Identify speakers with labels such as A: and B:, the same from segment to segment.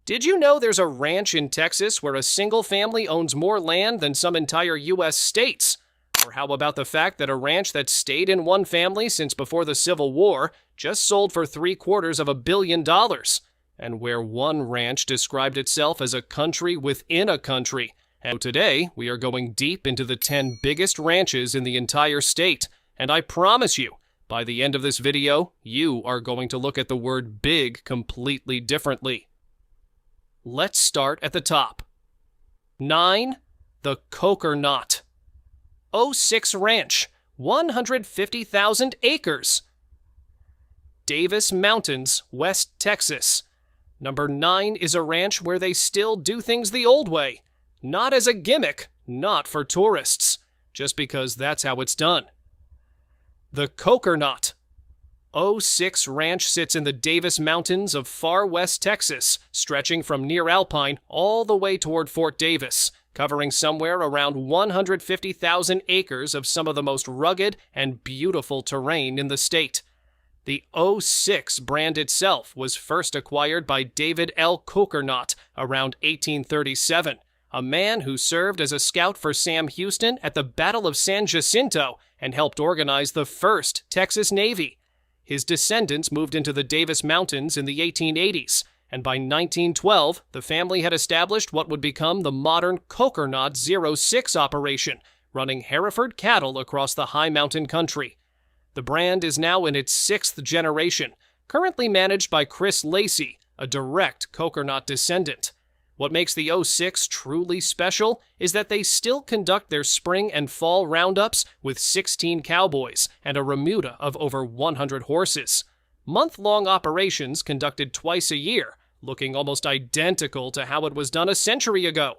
A: Did you know there's a ranch in Texas where a single family owns more land than some entire U.S. states? Or how about the fact that a ranch that stayed in one family since before the Civil War just sold for $750 million? And where one ranch described itself as a country within a country. And today, we are going deep into the 10 biggest ranches in the entire state. And I promise you, by the end of this video, you are going to look at the word big completely differently. Let's start at the top. 9. The Coker-Knot. 06 Ranch, 150,000 acres. Davis Mountains, West Texas. Number 9 is a ranch where they still do things the old way. Not as a gimmick, not for tourists, just because that's how it's done. The Coker-Knot. 06 Ranch sits in the Davis Mountains of far west Texas, stretching from near Alpine all the way toward Fort Davis, covering somewhere around 150,000 acres of some of the most rugged and beautiful terrain in the state. The 06 brand itself was first acquired by David L. Coker-Knot around 1837, a man who served as a scout for Sam Houston at the Battle of San Jacinto and helped organize the first Texas Navy. His descendants moved into the Davis Mountains in the 1880s, and by 1912, the family had established what would become the modern Coker-Knot 06 operation, running Hereford cattle across the high mountain country. The brand is now in its 6th generation, currently managed by Chris Lacey, a direct Coker-Knot descendant. What makes the 06 truly special is that they still conduct their spring and fall roundups with 16 cowboys and a remuda of over 100 horses. Month-long operations conducted twice a year, looking almost identical to how it was done a century ago.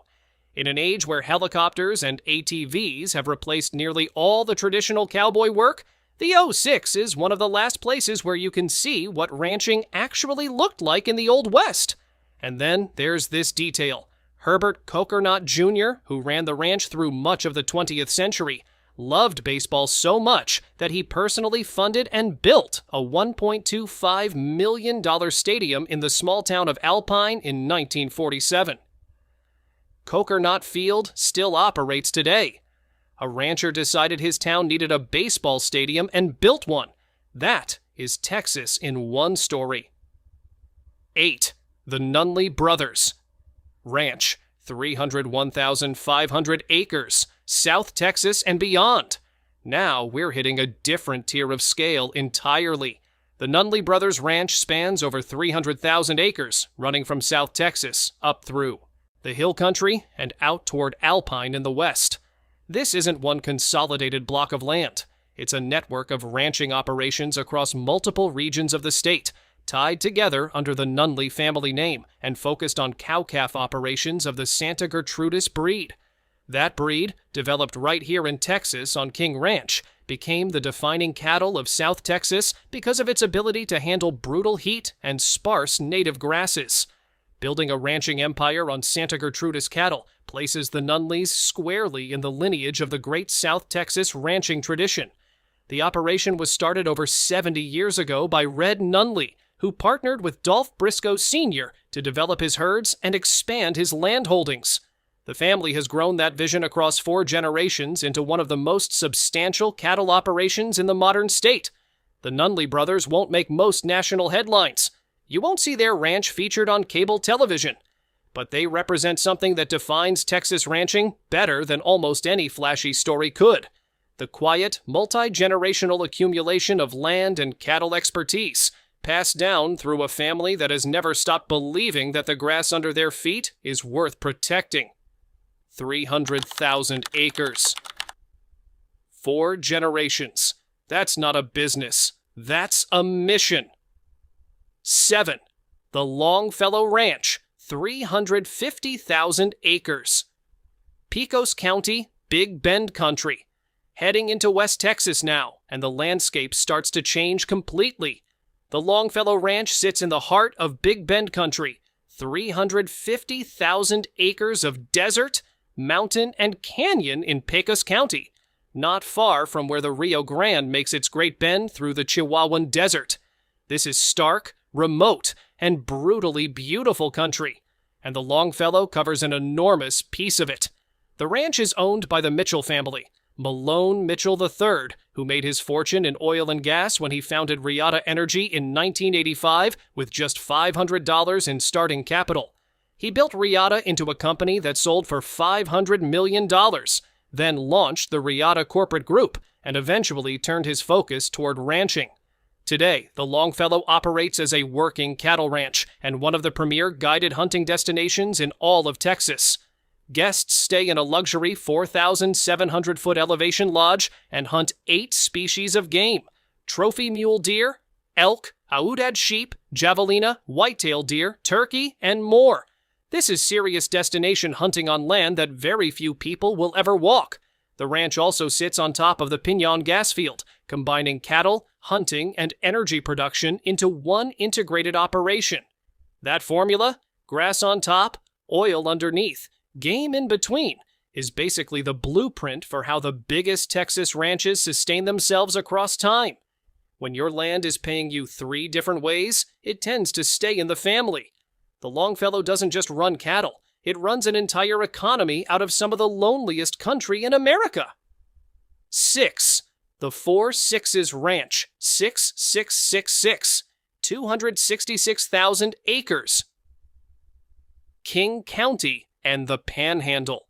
A: In an age where helicopters and ATVs have replaced nearly all the traditional cowboy work, the 06 is one of the last places where you can see what ranching actually looked like in the Old West. And then there's this detail. Herbert Coker-Knot Jr., who ran the ranch through much of the 20th century, loved baseball so much that he personally funded and built a $1.25 million stadium in the small town of Alpine in 1947. Coker-Knot Field still operates today. A rancher decided his town needed a baseball stadium and built one. That is Texas in one story. 8. The Nunley Brothers. Ranch, 301,500 acres, South Texas and beyond. Now we're hitting a different tier of scale entirely. The Nunley Brothers Ranch spans over 300,000 acres, running from South Texas up through the hill country and out toward Alpine in the west. This isn't one consolidated block of land. It's a network of ranching operations across multiple regions of the state, tied together under the Nunley family name and focused on cow-calf operations of the Santa Gertrudis breed. That breed, developed right here in Texas on King Ranch, became the defining cattle of South Texas because of its ability to handle brutal heat and sparse native grasses. Building a ranching empire on Santa Gertrudis cattle places the Nunleys squarely in the lineage of the great South Texas ranching tradition. The operation was started over 70 years ago by Red Nunley, who partnered with Dolph Briscoe Sr. to develop his herds and expand his land holdings. The family has grown that vision across 4 generations into one of the most substantial cattle operations in the modern state. The Nunley brothers won't make most national headlines. You won't see their ranch featured on cable television. But they represent something that defines Texas ranching better than almost any flashy story could. The quiet, multi-generational accumulation of land and cattle expertise, passed down through a family that has never stopped believing that the grass under their feet is worth protecting. 300,000 acres. 4 generations. That's not a business. That's a mission. 7. The Longfellow Ranch, 350,000 acres. Pecos County, Big Bend country. Heading into West Texas now, and the landscape starts to change completely. The Longfellow Ranch sits in the heart of Big Bend country, 350,000 acres of desert, mountain, and canyon in Pecos County, not far from where the Rio Grande makes its great bend through the Chihuahuan Desert. This is stark, remote, and brutally beautiful country. and the Longfellow covers an enormous piece of it. The ranch is owned by the Mitchell family, Malone Mitchell III, who made his fortune in oil and gas when he founded Rhode Energy in 1985 with just $500 in starting capital. He built Rhode into a company that sold for $500 million, then launched the Rhode Corporate Group, and eventually turned his focus toward ranching. Today, the Longfellow operates as a working cattle ranch and one of the premier guided hunting destinations in all of Texas. Guests stay in a luxury 4,700-foot elevation lodge and hunt 8 species of game: trophy mule deer, elk, Aoudad sheep, javelina, whitetail deer, turkey, and more. This is serious destination hunting on land that very few people will ever walk. The ranch also sits on top of the Pinon gas field, combining cattle, hunting, and energy production into one integrated operation. That formula, grass on top, oil underneath, game in between, is basically the blueprint for how the biggest Texas ranches sustain themselves across time. When your land is paying you 3 different ways, it tends to stay in the family. The Longfellow doesn't just run cattle, it runs an entire economy out of some of the loneliest country in America. 6. The 4 Sixes Ranch, 6666, 266,000 acres. King County and the Panhandle.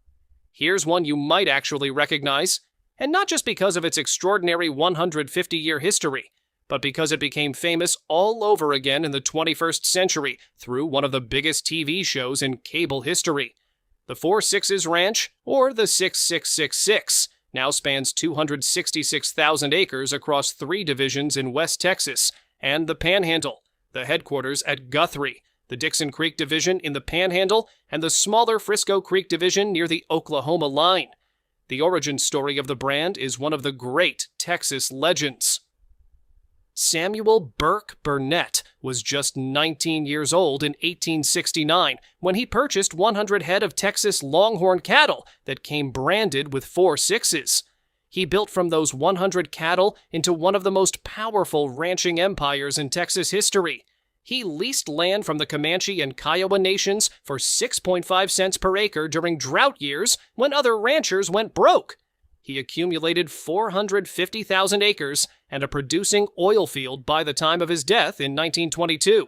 A: Here's one you might actually recognize, and not just because of its extraordinary 150-year history, but because it became famous all over again in the 21st century through one of the biggest TV shows in cable history. The 4 Sixes Ranch, or the 6666, now spans 266,000 acres across 3 divisions in West Texas, and the Panhandle, the headquarters at Guthrie, the Dixon Creek Division in the Panhandle, and the smaller Frisco Creek Division near the Oklahoma line. The origin story of the brand is one of the great Texas legends. Samuel Burke Burnett was just 19 years old in 1869 when he purchased 100 head of Texas Longhorn cattle that came branded with 4 sixes. He built from those 100 cattle into one of the most powerful ranching empires in Texas history. He leased land from the Comanche and Kiowa nations for 6.5 cents per acre during drought years when other ranchers went broke. He accumulated 450,000 acres and a producing oil field by the time of his death in 1922.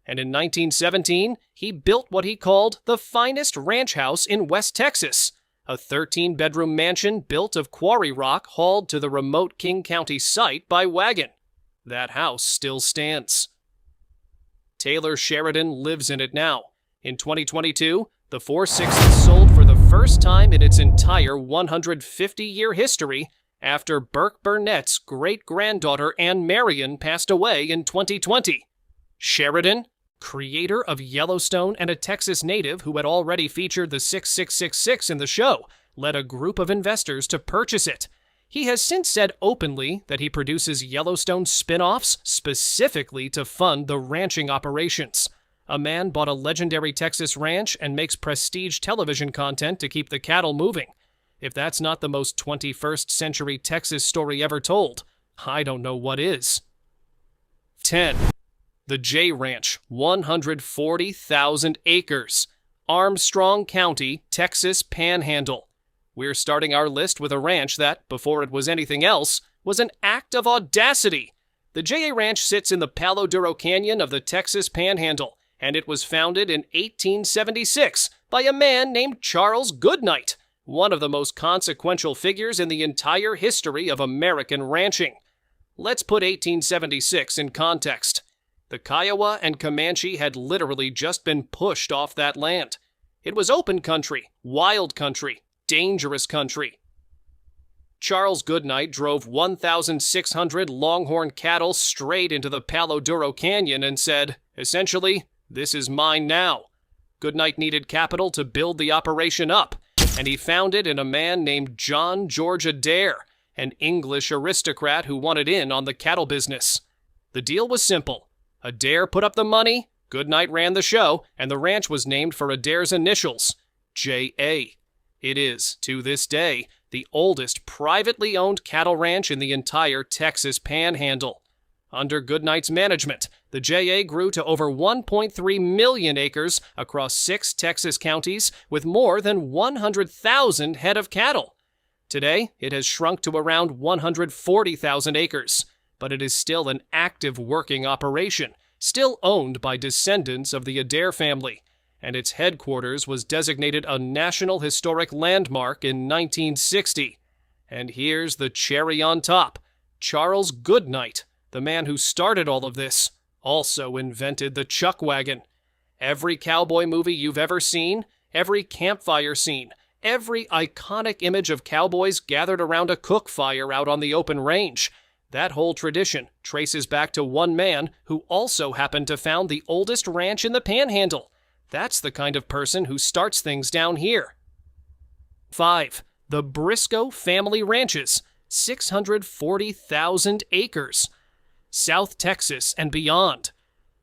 A: And in 1917, he built what he called the finest ranch house in West Texas, a 13-bedroom mansion built of quarry rock hauled to the remote King County site by wagon. That house still stands. Taylor Sheridan lives in it now. In 2022, the 4 Sixes sold for the first time in its entire 150-year history after Burke Burnett's great-granddaughter Ann Marion passed away in 2020. Sheridan, creator of Yellowstone and a Texas native who had already featured the 6666 in the show, led a group of investors to purchase it. He has since said openly that he produces Yellowstone spin-offs specifically to fund the ranching operations. A man bought a legendary Texas ranch and makes prestige television content to keep the cattle moving. If that's not the most 21st century Texas story ever told, I don't know what is. 10. The J Ranch, 140,000 acres. Armstrong County, Texas Panhandle. We're starting our list with a ranch that, before it was anything else, was an act of audacity. The J.A. Ranch sits in the Palo Duro Canyon of the Texas Panhandle, and it was founded in 1876 by a man named Charles Goodnight, one of the most consequential figures in the entire history of American ranching. Let's put 1876 in context. The Kiowa and Comanche had literally just been pushed off that land. It was open country, wild country, dangerous country. Charles Goodnight drove 1,600 Longhorn cattle straight into the Palo Duro Canyon and said, essentially, "This is mine now." Goodnight needed capital to build the operation up, and he found it in a man named John George Adair, an English aristocrat who wanted in on the cattle business. The deal was simple. Adair put up the money, Goodnight ran the show, and the ranch was named for Adair's initials, J.A. It is, to this day, the oldest privately owned cattle ranch in the entire Texas Panhandle. Under Goodnight's management, The JA grew to over 1.3 million acres across 6 Texas counties with more than 100,000 head of cattle. Today, it has shrunk to around 140,000 acres, but it is still an active working operation, still owned by descendants of the Adair family, and its headquarters was designated a National Historic Landmark in 1960. And here's the cherry on top. Charles Goodnight, the man who started all of this, also invented the chuck wagon. Every cowboy movie you've ever seen, every campfire scene, every iconic image of cowboys gathered around a cook fire out on the open range, that whole tradition traces back to one man who also happened to found the oldest ranch in the Panhandle. That's the kind of person who starts things down here. 5. The Briscoe Family Ranches, 640,000 acres. South Texas and beyond.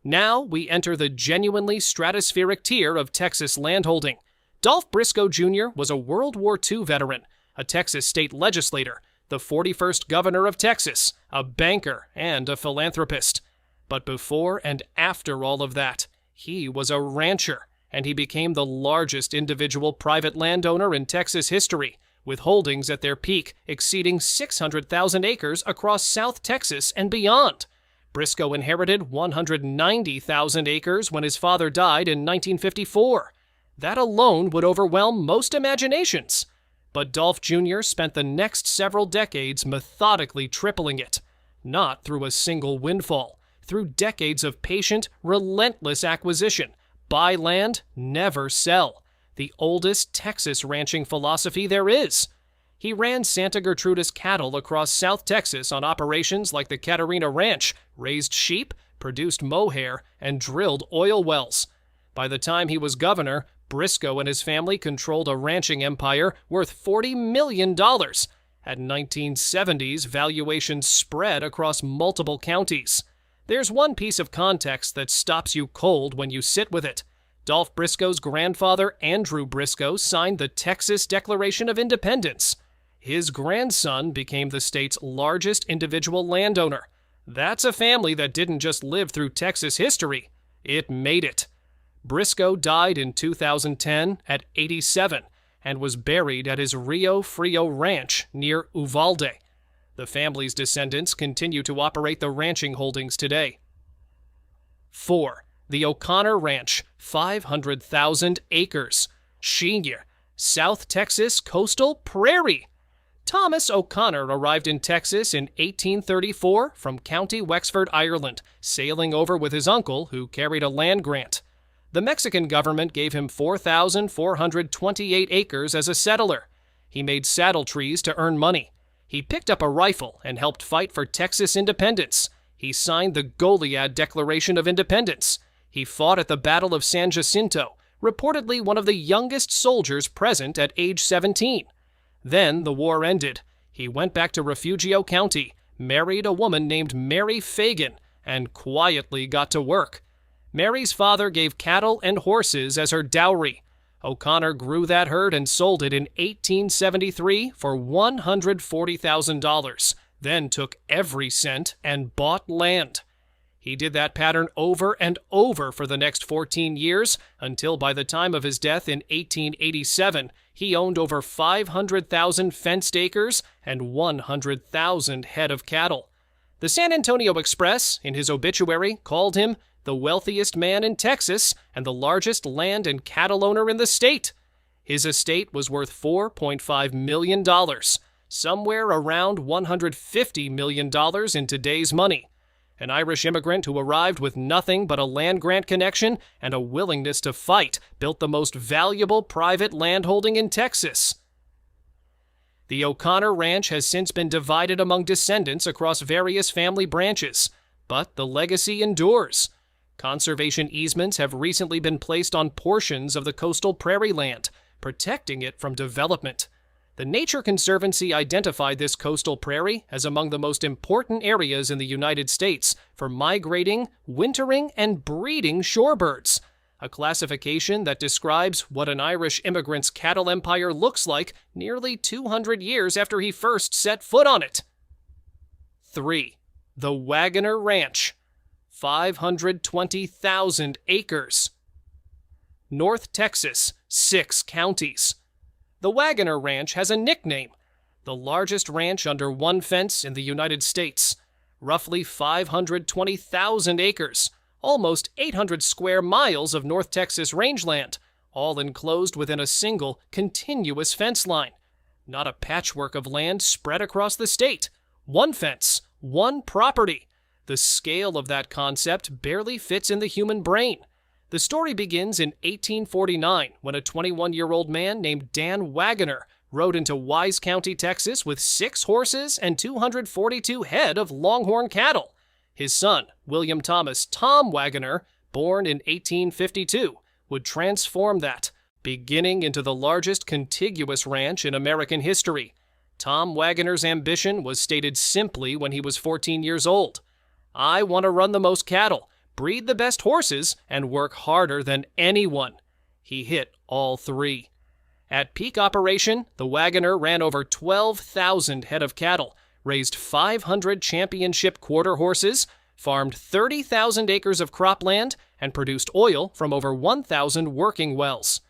A: Now we enter the genuinely stratospheric tier of Texas landholding. Dolph Briscoe Jr. was a World War II veteran, a Texas state legislator, the 41st governor of Texas, a banker, and a philanthropist. But before and after all of that, he was a rancher, and he became the largest individual private landowner in Texas history, with holdings at their peak exceeding 600,000 acres across South Texas and beyond. Briscoe inherited 190,000 acres when his father died in 1954. That alone would overwhelm most imaginations. But Dolph Jr. spent the next several decades methodically tripling it, not through a single windfall, through decades of patient, relentless acquisition. Buy land, never sell. The oldest Texas ranching philosophy there is. He ran Santa Gertrudis cattle across South Texas on operations like the Catarina Ranch, raised sheep, produced mohair, and drilled oil wells. By the time he was governor, Briscoe and his family controlled a ranching empire worth $40 million. At 1970s, valuations spread across multiple counties. There's one piece of context that stops you cold when you sit with it. Dolph Briscoe's grandfather, Andrew Briscoe, signed the Texas Declaration of Independence. His grandson became the state's largest individual landowner. That's a family that didn't just live through Texas history. It made it. Briscoe died in 2010 at 87 and was buried at his Rio Frio Ranch near Uvalde. The family's descendants continue to operate the ranching holdings today. 4. The O'Connor Ranch, 500,000 acres. Sheenyah, South Texas coastal prairie. Thomas O'Connor arrived in Texas in 1834 from County Wexford, Ireland, sailing over with his uncle, who carried a land grant. The Mexican government gave him 4,428 acres as a settler. He made saddle trees to earn money. He picked up a rifle and helped fight for Texas independence. He signed the Goliad Declaration of Independence. He fought at the Battle of San Jacinto, reportedly one of the youngest soldiers present at age 17. Then the war ended. He went back to Refugio County, married a woman named Mary Fagan, and quietly got to work. Mary's father gave cattle and horses as her dowry. O'Connor grew that herd and sold it in 1873 for $140,000, then took every cent and bought land. He did that pattern over and over for the next 14 years, until by the time of his death in 1887, he owned over 500,000 fenced acres and 100,000 head of cattle. The San Antonio Express, in his obituary, called him the wealthiest man in Texas and the largest land and cattle owner in the state. His estate was worth $4.5 million, somewhere around $150 million in today's money. An Irish immigrant who arrived with nothing but a land grant connection and a willingness to fight built the most valuable private landholding in Texas. The O'Connor Ranch has since been divided among descendants across various family branches, but the legacy endures. Conservation easements have recently been placed on portions of the coastal prairie land, protecting it from development. The Nature Conservancy identified this coastal prairie as among the most important areas in the United States for migrating, wintering, and breeding shorebirds, a classification that describes what an Irish immigrant's cattle empire looks like nearly 200 years after he first set foot on it. 3. The Wagoner Ranch, 520,000 acres. North Texas, 6 counties. The Wagoner Ranch has a nickname, the largest ranch under one fence in the United States. Roughly 520,000 acres, almost 800 square miles of North Texas rangeland, all enclosed within a single, continuous fence line. Not a patchwork of land spread across the state. One fence, one property. The scale of that concept barely fits in the human brain. The story begins in 1849 when a 21-year-old man named Dan Wagoner rode into Wise County, Texas with 6 horses and 242 head of longhorn cattle. His son, William Thomas "Tom" Wagoner, born in 1852, would transform that, beginning into the largest contiguous ranch in American history. Tom Wagoner's ambition was stated simply when he was 14 years old. "I want to run the most cattle, breed the best horses, and work harder than anyone." He hit all 3. At peak operation, the Wagoner ran over 12,000 head of cattle, raised 500 championship quarter horses, farmed 30,000 acres of cropland, and produced oil from over 1,000 working wells.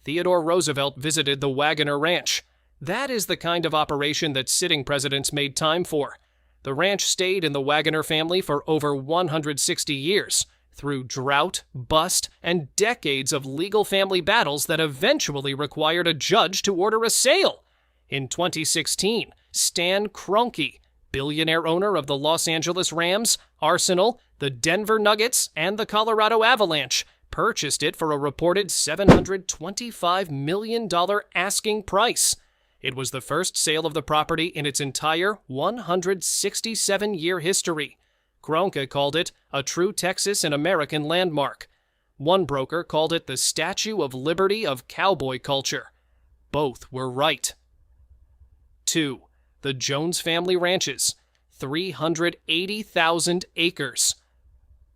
A: Theodore Roosevelt visited the Wagoner Ranch. That is the kind of operation that sitting presidents made time for. The ranch stayed in the Wagoner family for over 160 years, through drought, bust, and decades of legal family battles that eventually required a judge to order a sale. In 2016, Stan Kroenke, billionaire owner of the Los Angeles Rams, Arsenal, the Denver Nuggets, and the Colorado Avalanche, purchased it for a reported $725 million asking price. It was the first sale of the property in its entire 167-year history. Kroenke called it a true Texas and American landmark. One broker called it the Statue of Liberty of cowboy culture. Both were right. 2. The Jones family ranches, 380,000 acres.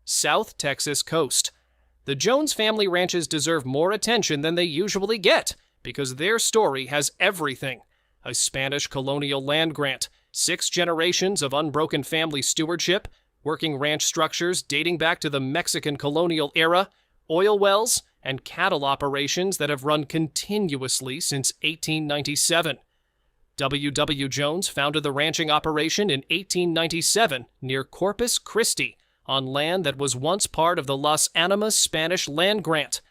A: South Texas coast. The Jones family ranches deserve more attention than they usually get, because their story has everything. A Spanish colonial land grant, 6 generations of unbroken family stewardship, working ranch structures dating back to the Mexican colonial era, oil wells, and cattle operations that have run continuously since 1897. W. W. Jones founded the ranching operation in 1897 near Corpus Christi, on land that was once part of the Las Animas Spanish land grant.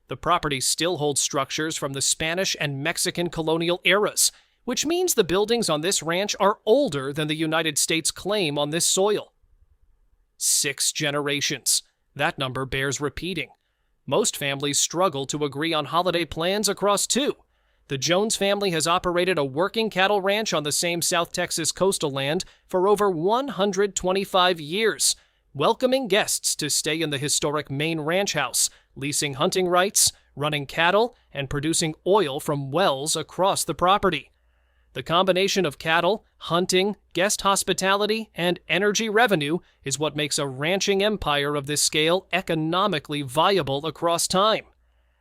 A: The property still holds structures from the Spanish and Mexican colonial eras, which means the buildings on this ranch are older than the United States' claim on this soil. 6 generations. That number bears repeating. Most families struggle to agree on holiday plans across 2. The Jones family has operated a working cattle ranch on the same South Texas coastal land for over 125 years, welcoming guests to stay in the historic main ranch house, leasing hunting rights, running cattle, and producing oil from wells across the property. The combination of cattle, hunting, guest hospitality, and energy revenue is what makes a ranching empire of this scale economically viable across time.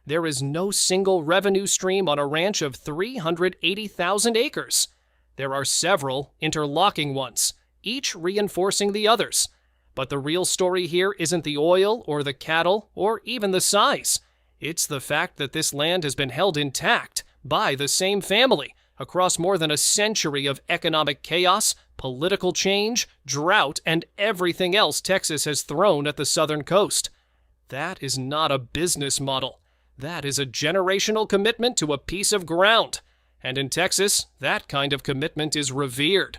A: There is no single revenue stream on a ranch of 380,000 acres. There are several interlocking ones, each reinforcing the others. But the real story here isn't the oil or the cattle or even the size. It's the fact that this land has been held intact by the same family across more than a century of economic chaos, political change, drought, and everything else Texas has thrown at the southern coast. That is not a business model. That is a generational commitment to a piece of ground. And in Texas, that kind of commitment is revered.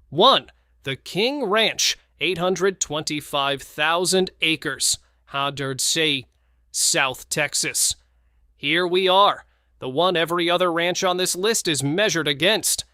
A: 1. The King Ranch, 825,000 acres, Rhode, South Texas. Here we are, the one every other ranch on this list is measured against.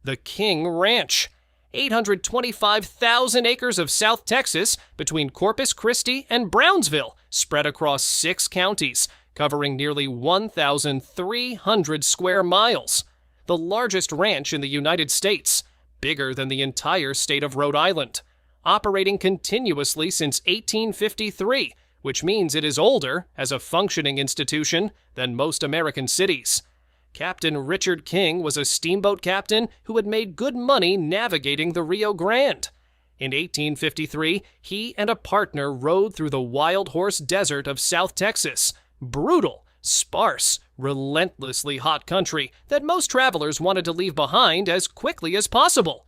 A: The King Ranch, 825,000 acres of South Texas between Corpus Christi and Brownsville, spread across 6 counties, covering nearly 1,300 square miles. The largest ranch in the United States, bigger than the entire state of Rhode Island. Operating continuously since 1853, which means it is older, as a functioning institution, than most American cities. Captain Richard King was a steamboat captain who had made good money navigating the Rio Grande. In 1853, he and a partner rode through the wild horse desert of South Texas. Brutal, sparse, relentlessly hot country that most travelers wanted to leave behind as quickly as possible.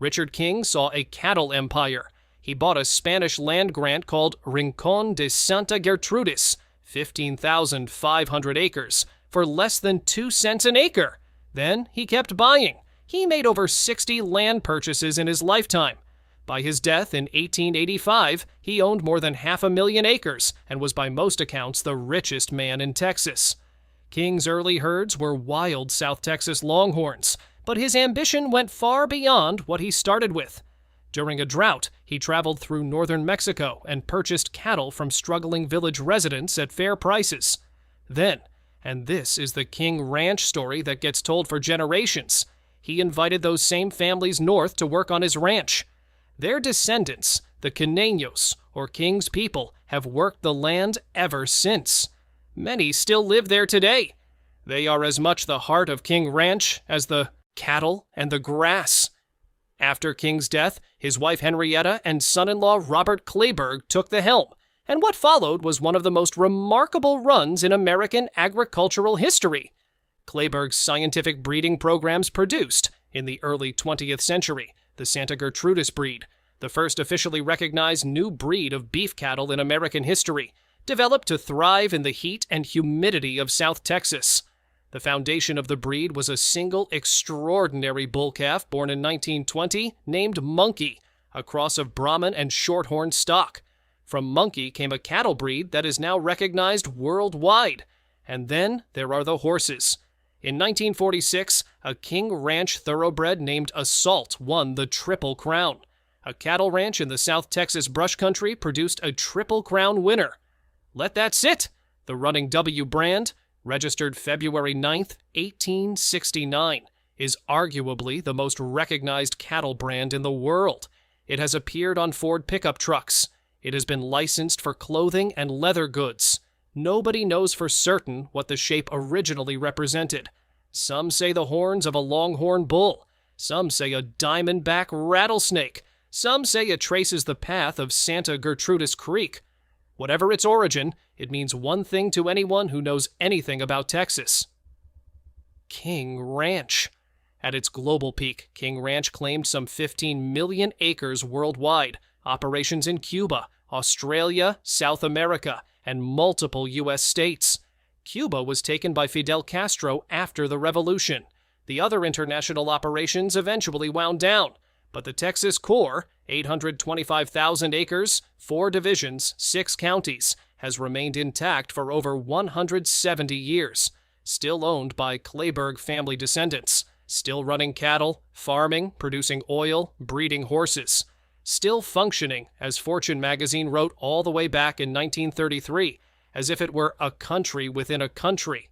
A: Richard King saw a cattle empire. He bought a Spanish land grant called Rincon de Santa Gertrudis, 15,500 acres, for less than 2 cents an acre. Then he kept buying. He made over 60 land purchases in his lifetime. By his death in 1885, he owned more than 500,000 acres and was by most accounts the richest man in Texas. King's early herds were wild South Texas longhorns, but his ambition went far beyond what he started with. During a drought, he traveled through northern Mexico and purchased cattle from struggling village residents at fair prices. Then, and this is the King Ranch story that gets told for generations, he invited those same families north to work on his ranch. Their descendants, the Caneños, or King's people, have worked the land ever since. Many still live there today. They are as much the heart of King Ranch as the cattle and the grass. After King's death, his wife Henrietta and son-in-law Robert Kleberg took the helm, and what followed was one of the most remarkable runs in American agricultural history. Kleberg's scientific breeding programs produced, in the early 20th century, the Santa Gertrudis breed, the first officially recognized new breed of beef cattle in American history, developed to thrive in the heat and humidity of South Texas. The foundation of the breed was a single extraordinary bull calf born in 1920 named Monkey, a cross of Brahman and Shorthorn stock. From Monkey came a cattle breed that is now recognized worldwide. And then there are the horses. In 1946, a King Ranch thoroughbred named Assault won the Triple Crown. A cattle ranch in the South Texas brush country produced a Triple Crown winner. Let that sit. The Running W brand, registered February 9, 1869, is arguably the most recognized cattle brand in the world. It has appeared on Ford pickup trucks. It has been licensed for clothing and leather goods. Nobody knows for certain what the shape originally represented. Some say the horns of a longhorn bull. Some say a diamondback rattlesnake. Some say it traces the path of Santa Gertrudis Creek. Whatever its origin, it means one thing to anyone who knows anything about Texas. King Ranch. At its global peak, King Ranch claimed some 15 million acres worldwide, operations in Cuba, Australia, South America, and multiple U.S. states. Cuba was taken by Fidel Castro after the revolution. The other international operations eventually wound down, but the Texas core, 825,000 acres, 4 divisions, 6 counties, has remained intact for over 170 years, still owned by Kleberg family descendants, still running cattle, farming, producing oil, breeding horses, still functioning, as Fortune magazine wrote all the way back in 1933, as if it were a country within a country.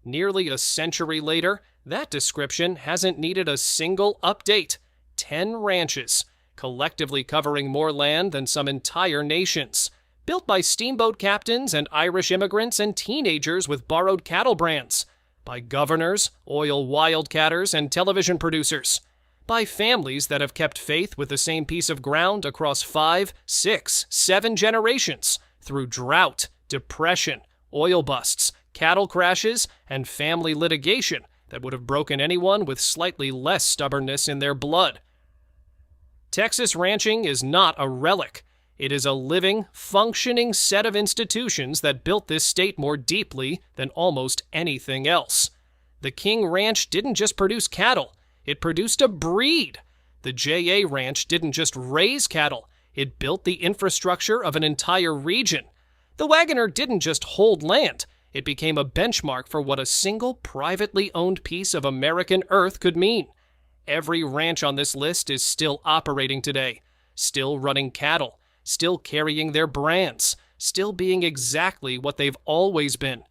A: Nearly a century later, that description hasn't needed a single update. 10 ranches, collectively covering more land than some entire nations, built by steamboat captains and Irish immigrants and teenagers with borrowed cattle brands, by governors, oil wildcatters, and television producers, by families that have kept faith with the same piece of ground across 5, 6, 7 generations, through drought, depression, oil busts, cattle crashes, and family litigation that would have broken anyone with slightly less stubbornness in their blood. Texas ranching is not a relic. It is a living, functioning set of institutions that built this state more deeply than almost anything else. The King Ranch didn't just produce cattle, it produced a breed. The J.A. Ranch didn't just raise cattle, it built the infrastructure of an entire region. The Wagoner didn't just hold land, it became a benchmark for what a single privately owned piece of American earth could mean. Every ranch on this list is still operating today, still running cattle, still carrying their brands, still being exactly what they've always been.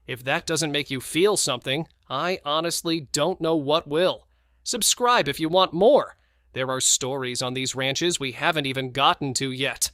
A: If that doesn't make you feel something, I honestly don't know what will. Subscribe if you want more. There are stories on these ranches we haven't even gotten to yet.